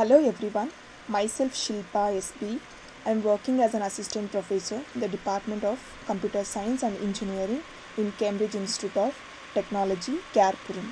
Hello everyone, myself Shilpa SB. I am working as an assistant professor in the Department of Computer Science and Engineering in Cambridge Institute of Technology, Kharagpur.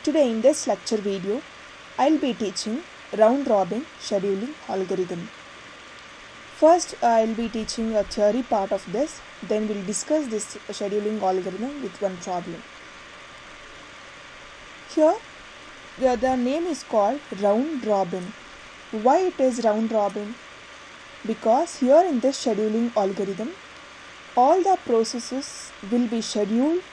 Today in this lecture video, I will be teaching round robin scheduling algorithm. First, I will be teaching a theory part of this, then we will discuss this scheduling algorithm with one problem. Here, the name is called round robin. Why it is round robin? Because here in this scheduling algorithm, all the processes will be scheduled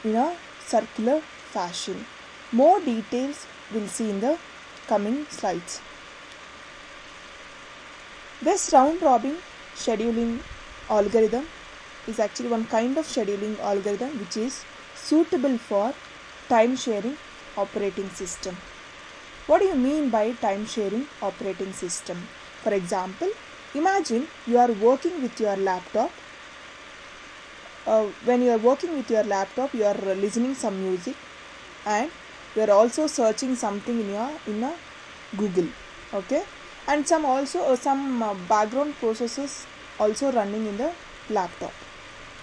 in a circular fashion. More details we'll see in the coming slides. This round robin scheduling algorithm is actually one kind of scheduling algorithm which is suitable for time sharing operating system. What do you mean by time sharing operating system? For example, imagine you are working with your laptop. When you are working with your laptop, you are listening some music and you are also searching something in a Google. Okay, and some background processes also running in the laptop.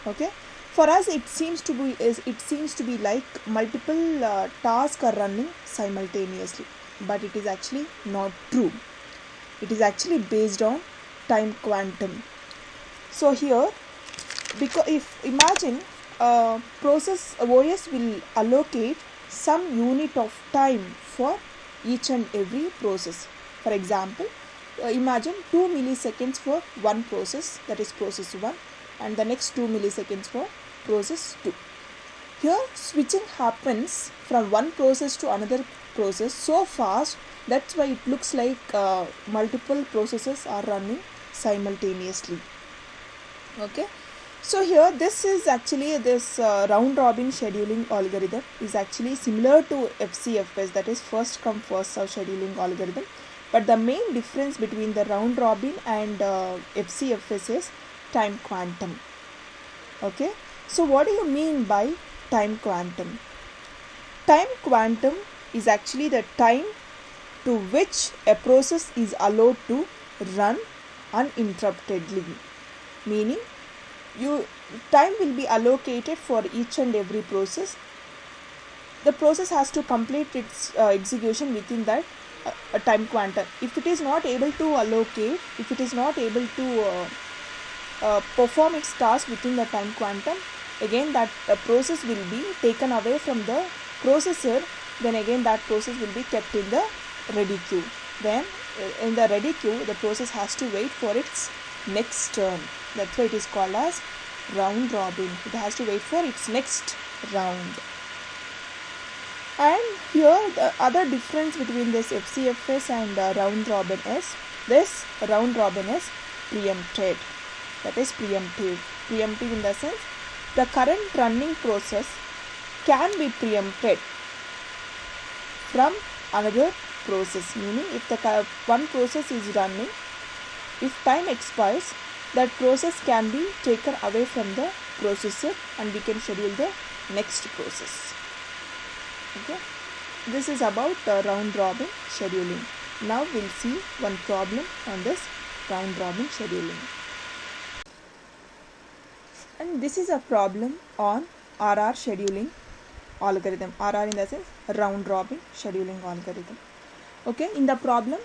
Okay. For us, it seems to be like multiple tasks are running simultaneously, but it is actually not true. It is actually based on time quantum. So here, because if imagine process OS will allocate some unit of time for each and every process. For example, imagine 2 milliseconds for one process, that is process 1, and the next 2 milliseconds for process 2. Here switching happens from one process to another process so fast, that's why it looks like multiple processes are running simultaneously. Okay, so here this round robin scheduling algorithm is actually similar to FCFS, that is first come first serve scheduling algorithm, but the main difference between the round robin and FCFS is time quantum. Okay, so what do you mean by time quantum? Time quantum is actually the time to which a process is allowed to run uninterruptedly. Meaning, time will be allocated for each and every process. The process has to complete its execution within that time quantum. If it is not able to allocate, if it is not able to perform its task within the time quantum, again that process will be taken away from the processor, then again that process will be kept in the ready queue. Then in the ready queue, the process has to wait for its next turn. That's why it is called as round robin. It has to wait for its next round. And here the other difference between this FCFS and round robin is, this round robin is preempted. That is preemptive. Preemptive in the sense, the current running process can be preempted from another process. Meaning, if the one process is running, if time expires, that process can be taken away from the processor and we can schedule the next process. Okay, this is about round robin scheduling. Now we'll see one problem on this round robin scheduling. And this is a problem on RR scheduling algorithm. RR in the sense round robin scheduling algorithm. Okay, in the problem,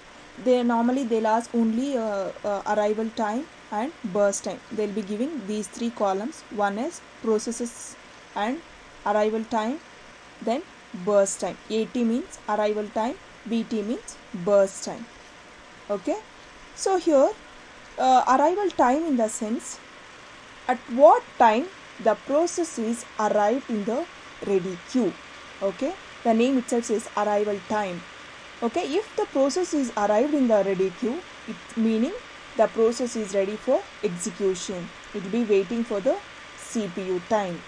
they'll ask only arrival time and burst time. They'll be giving these three columns. One is processes and arrival time, then burst time. AT means arrival time, BT means burst time. Okay, so here arrival time in the sense, at what time the process is arrived in the ready queue. Okay, the name itself says arrival time. Okay, if the process is arrived in the ready queue, it meaning the process is ready for execution. It will be waiting for the CPU time.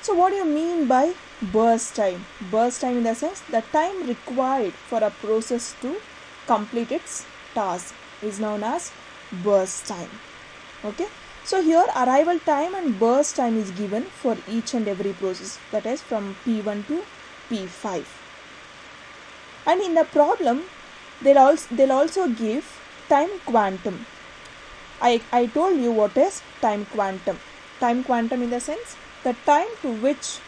So what do you mean by burst time? Burst time in the sense, the time required for a process to complete its task is known as burst time. Okay, so here arrival time and burst time is given for each and every process, that is from P1 to P5. And in the problem, they'll also give time quantum. I told you what is time quantum. Time quantum in the sense the time to which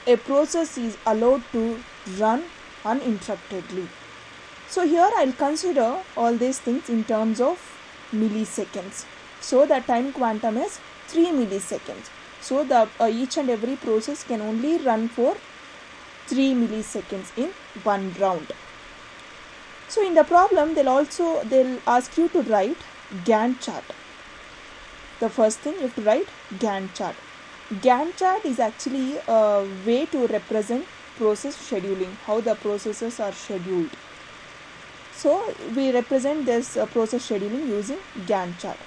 a process is allowed to run uninterruptedly. So here I'll consider all these things in terms of milliseconds. So the time quantum is 3 milliseconds. So the each and every process can only run for 3 milliseconds in one round. So in the problem they'll ask you to write Gantt chart. The first thing you have to write Gantt chart. Gantt chart is actually a way to represent process scheduling, how the processes are scheduled. So we represent this process scheduling using Gantt chart.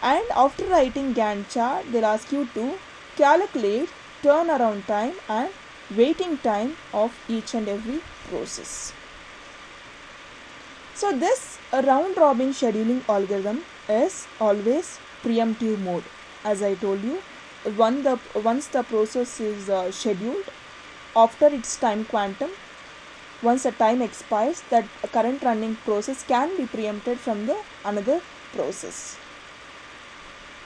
And after writing Gantt chart, they'll ask you to calculate turnaround time and waiting time of each and every process. So this round robin scheduling algorithm is always preemptive mode. As I told you, once the process is scheduled, after its time quantum, once the time expires, that current running process can be preempted from the another process.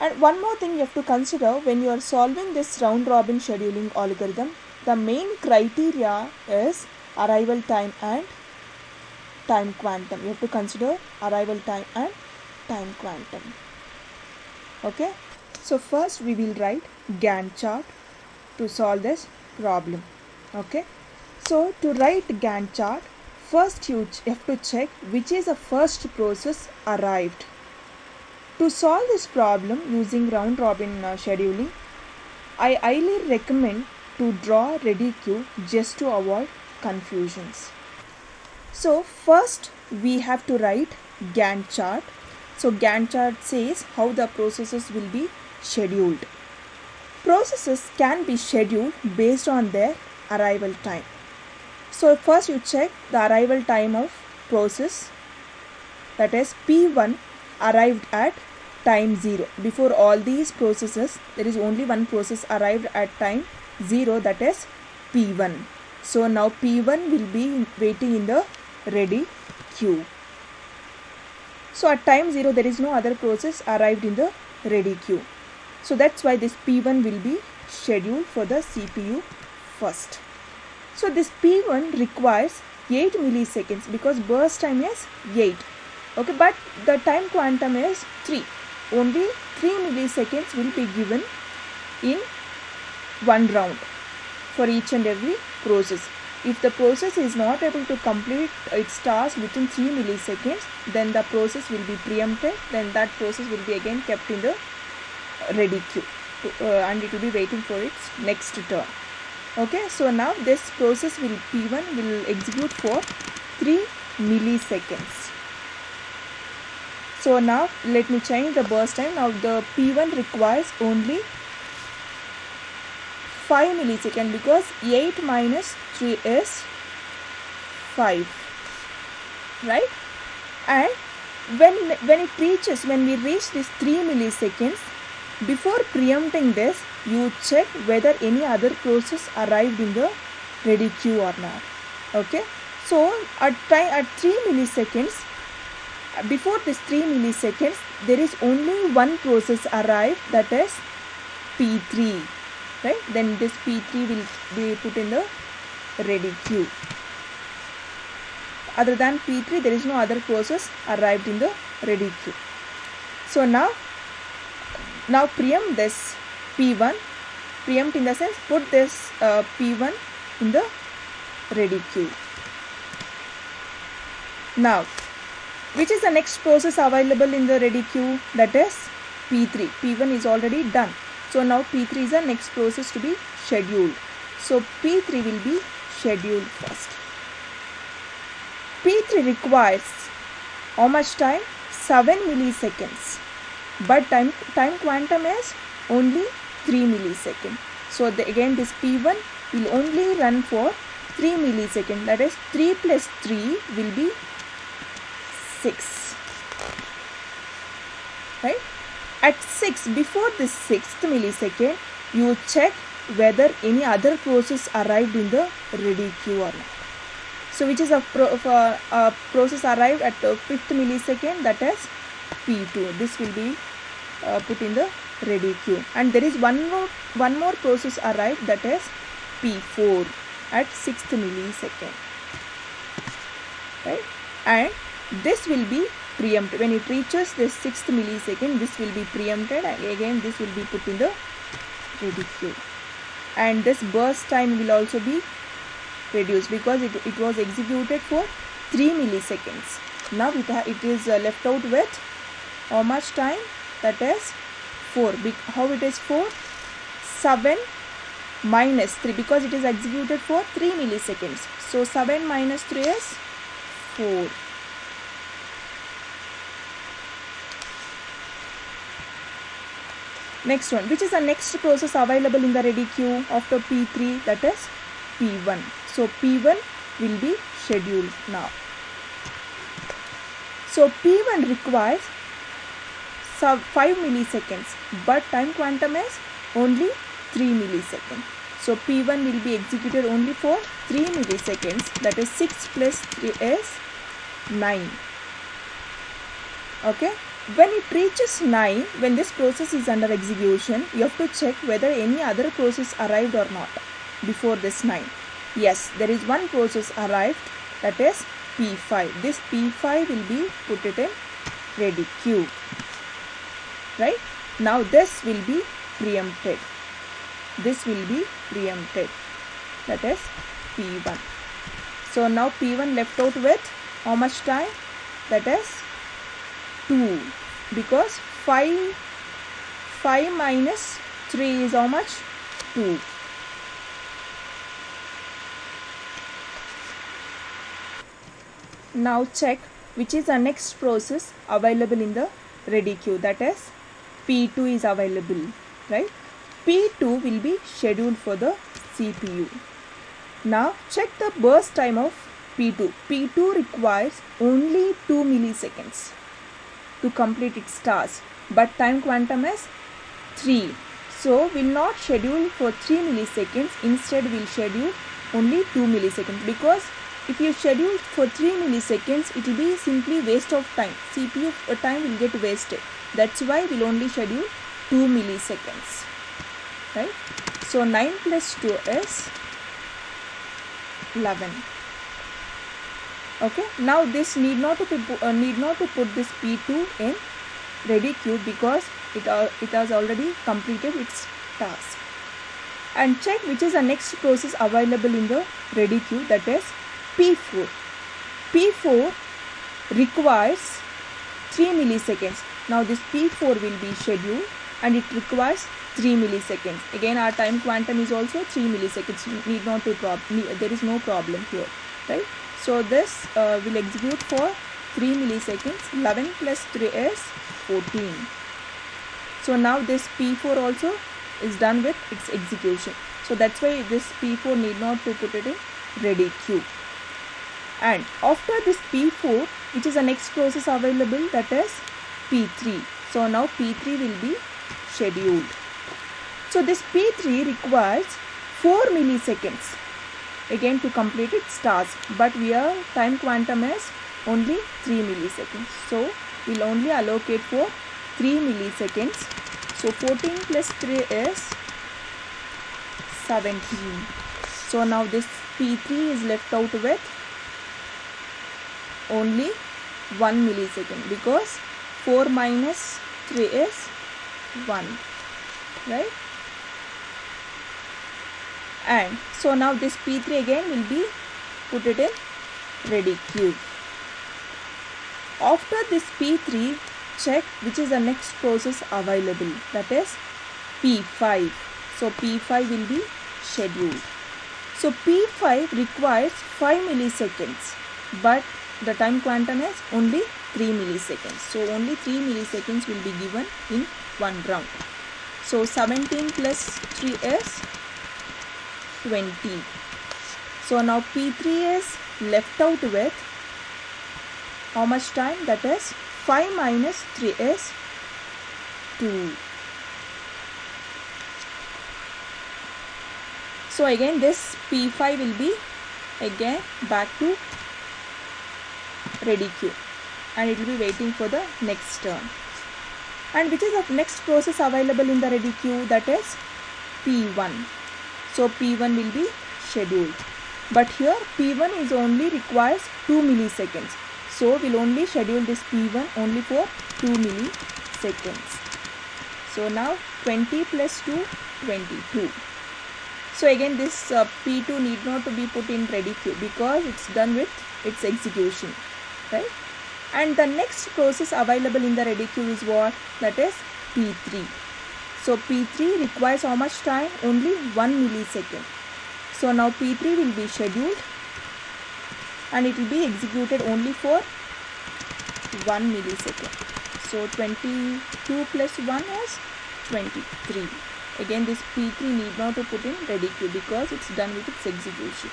And one more thing you have to consider when you are solving this round robin scheduling algorithm, the main criteria is arrival time and time quantum. You have to consider arrival time and time quantum. Okay, so first we will write Gantt chart to solve this problem. Okay, so to write Gantt chart, first you have to check which is the first process arrived. To solve this problem using round robin scheduling, I highly recommend to draw ready queue just to avoid confusions. So first we have to write Gantt chart. So Gantt chart says how the processes will be scheduled. Processes can be scheduled based on their arrival time. So first you check the arrival time of process, that is P1 arrived at time 0. Before all these processes, there is only one process arrived at time 0, that is P1. So now P1 will be waiting in the ready queue. So at time 0 there is no other process arrived in the ready queue. So that's why this P1 will be scheduled for the CPU first. So this P1 requires 8 milliseconds because burst time is 8. Okay, but the time quantum is 3. Only 3 milliseconds will be given in one round for each and every process. If the process is not able to complete its task within 3 milliseconds, then the process will be preempted, then that process will be again kept in the ready queue and it will be waiting for its next turn. Okay, so now this process P1 will execute for 3 milliseconds. So now let me change the burst time. Now the P1 requires only 5 milliseconds because 8 minus 3 is 5, right? And when we reach this 3 milliseconds, before preempting this, you check whether any other process arrived in the ready queue or not. Okay, so at 3 milliseconds, before this 3 milliseconds, there is only one process arrived, that is P3, right? Then this P3 will be put in the ready queue. Other than P3, there is no other process arrived in the ready queue. So now preempt this P1, preempt in the sense put this P1 in the ready queue. Now, which is the next process available in the ready queue? That is P3. P1 is already done. So now P3 is the next process to be scheduled. So P3 will be scheduled first. P3 requires how much time? 7 milliseconds. But time quantum is only 3 milliseconds. So again this P1 will only run for 3 milliseconds. That is 3 plus 3 will be 6. Right? At 6, before this 6th millisecond, you check whether any other process arrived in the ready queue or not. So which is a process arrived at the 5th millisecond, that is P2. This will be put in the ready queue. And there is one more process arrived, that is P4 at 6th millisecond, right? And this will be preempted when it reaches the 6th millisecond. This will be preempted, and again this will be put in the ready queue. And this burst time will also be reduced because it was executed for 3 milliseconds. Now it is left out with how much time? That is 4. How it is 4? 7 minus 3, because it is executed for 3 milliseconds. So 7 minus 3 is 4. Next one, which is the next process available in the ready queue after P3, that is P1. So P1 will be scheduled now. So P1 requires 5 milliseconds, but time quantum is only 3 milliseconds. So P1 will be executed only for 3 milliseconds, that is 6 plus 3 is 9. Okay. When it reaches 9, when this process is under execution, you have to check whether any other process arrived or not before this 9. Yes, there is one process arrived, that is P5. This P5 will be put it in ready queue, right? Now this will be preempted. This will be preempted, that is P1. So now P1 left out with how much time? That is 2, because 5 minus 3 is how much? 2. Now check which is the next process available in the ready queue, that is P2 is available, right? P2 will be scheduled for the CPU. Now check the burst time of P2. P2 requires only 2 milliseconds to complete its task, but time quantum is 3. So will not schedule for 3 milliseconds, instead will schedule only 2 milliseconds, because if you schedule for 3 milliseconds, it will be simply waste of time. CPU time will get wasted. That's why we'll only schedule 2 milliseconds, right? So 9 plus 2 is 11. Okay, now this need not to put this P2 in ready queue, because it has already completed its task. And check which is the next process available in the ready queue, that is P4. P4 requires 3 milliseconds. Now this P4 will be scheduled and it requires 3 milliseconds. Again our time quantum is also 3 milliseconds. There is no problem here, right? So this will execute for 3 milliseconds. 11 plus 3 is 14. So now this P4 also is done with its execution. So that's why this P4 need not to put it in ready queue. And after this P4, which is the next process available, that is P3. So now P3 will be scheduled. So this P3 requires 4 milliseconds again to complete its task, but our time quantum is only 3 milliseconds. So we'll only allocate for 3 milliseconds. So 14 plus 3 is 17. So now this P3 is left out with only 1 millisecond, because 4 minus 3 is 1, right? And so now this P3 again will be put it in ready queue. After this P3, check which is the next process available, that is P5. So P5 will be scheduled. So P5 requires 5 milliseconds, but the time quantum is only 3 milliseconds. So only 3 milliseconds will be given in one round. So 17 plus 3 is 20. So now P3 is left out with how much time? That is 5 minus 3 is 2. So again this P5 will be again back to ready queue, and it will be waiting for the next turn. And which is the next process available in the ready queue? That is P1. So P1 will be scheduled, but here P1 is only requires 2 milliseconds. So we'll only schedule this P1 only for 2 milliseconds. So now 20 plus 2, 22. So again this P2 need not to be put in ready queue because it's done with its execution, right? And the next process available in the ready queue is what? That is P3. So P3 requires how much time? Only 1 millisecond. So now P3 will be scheduled and it will be executed only for 1 millisecond. So 22 plus 1 is 23. Again this P3 need not to put in ready queue because it's done with its execution.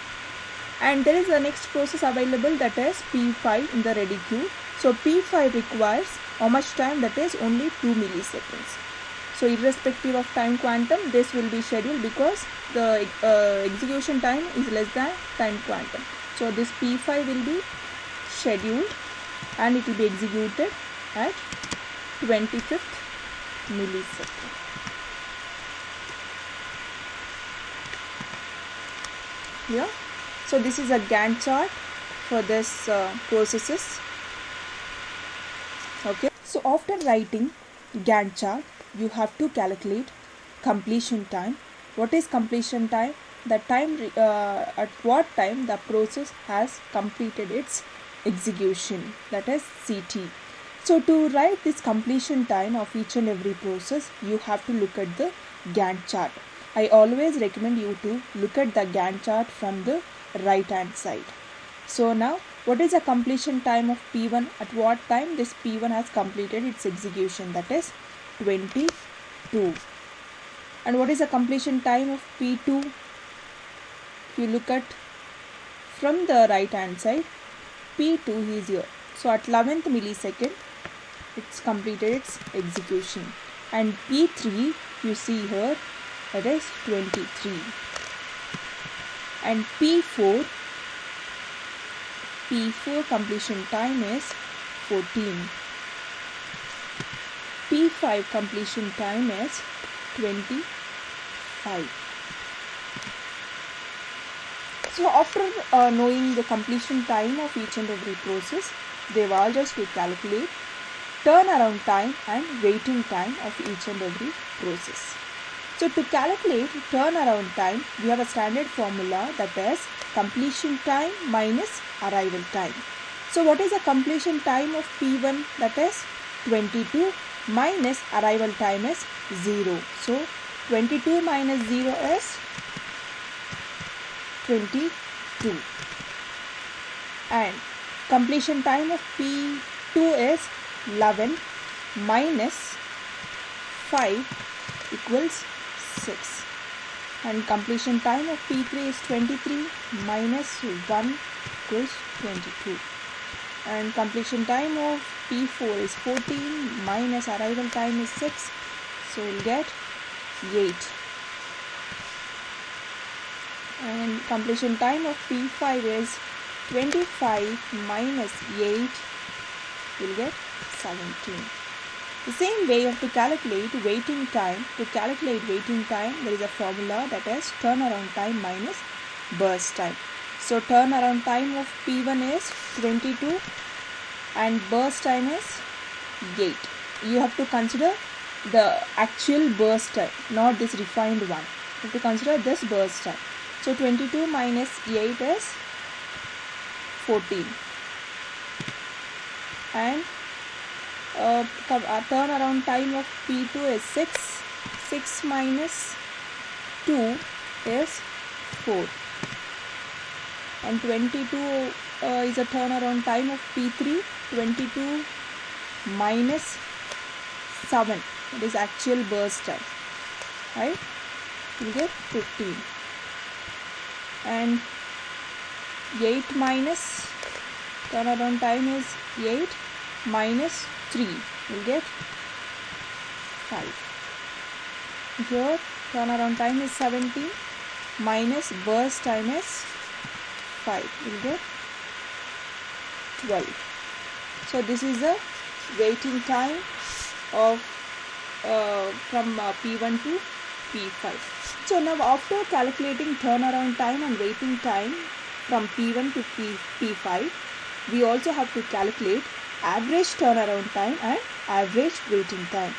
And there is a next process available, that is P5 in the ready queue. So P5 requires how much time? That is only 2 milliseconds. So irrespective of time quantum, this will be scheduled because the execution time is less than time quantum. So this P5 will be scheduled and it will be executed at 25th millisecond. Yeah. So this is a Gantt chart for this processes. Okay. So after writing Gantt chart, you have to calculate completion time. What is completion time? The time at what time the process has completed its execution, that is CT. So to write this completion time of each and every process, you have to look at the Gantt chart. I always recommend you to look at the Gantt chart from the right hand side. So now what is the completion time of P1? At what time this P1 has completed its execution? That is 22. And what is the completion time of P2? If you look at from the right hand side, P2 is here. So at 11th millisecond it's completed its execution. And P3 you see here, that is 23. And P4 completion time is 14. P5 completion time is 25. So after knowing the completion time of each and every process, they've all just to calculate turnaround time and waiting time of each and every process. So to calculate turnaround time, we have a standard formula, that is completion time minus arrival time. So what is the completion time of P1? That is 22 minus arrival time is 0. So 22 minus 0 is 22. And completion time of P2 is 11 minus 5 equals 6. And completion time of P3 is 23 minus 1 equals 22. And completion time of P4 is 14 minus arrival time is 6. So we'll get 8. And completion time of P5 is 25 minus 8. We'll get 17. The same way you have to calculate waiting time. To calculate waiting time, there is a formula, that is turnaround time minus burst time. So turnaround time of P1 is 22 and burst time is 8. You have to consider the actual burst time, not this refined one. You have to consider this burst time. So 22 minus 8 is 14. And turnaround time of P2 is 6. 6 minus 2 is 4. And 22 is a turnaround time of P3. 22 minus 7. It is actual burst time. Right? You get 15. And 8 minus turnaround time is 8 minus 3. You'll get 5. Here turnaround time is 17 minus burst time is 5, you'll get 12. So this is the waiting time of from P1 to P5. So now after calculating turnaround time and waiting time from P1 to P5, we also have to calculate average turnaround time and average waiting time.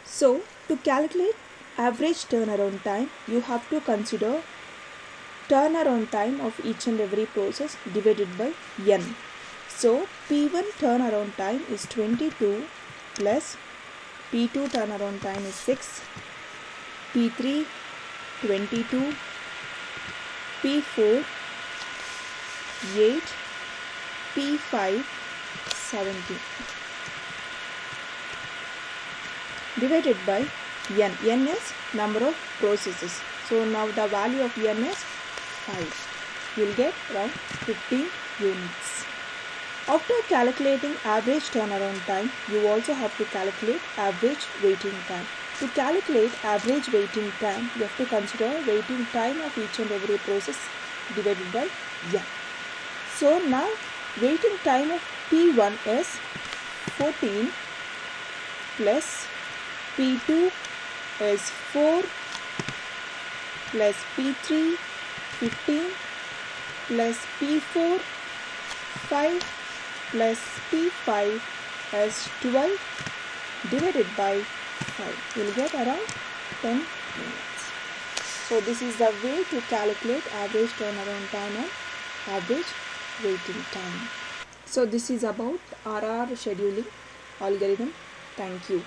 So to calculate average turnaround time, you have to consider turnaround time of each and every process divided by n. So P1 turnaround time is 22 plus P2 turnaround time is 6, P3 22, P4 8, P5 17 divided by n. N is number of processes. So now the value of n is 5. You will get around 15 units. After calculating average turnaround time, you also have to calculate average waiting time. To calculate average waiting time, you have to consider waiting time of each and every process divided by n. So now waiting time of P1 is 14 plus P2 is 4 plus P3 15 plus P4 5 plus P5 is 12 divided by 5. You will get around 10 minutes. So this is the way to calculate average turnaround time and average waiting time. So this is about RR scheduling algorithm. Thank you.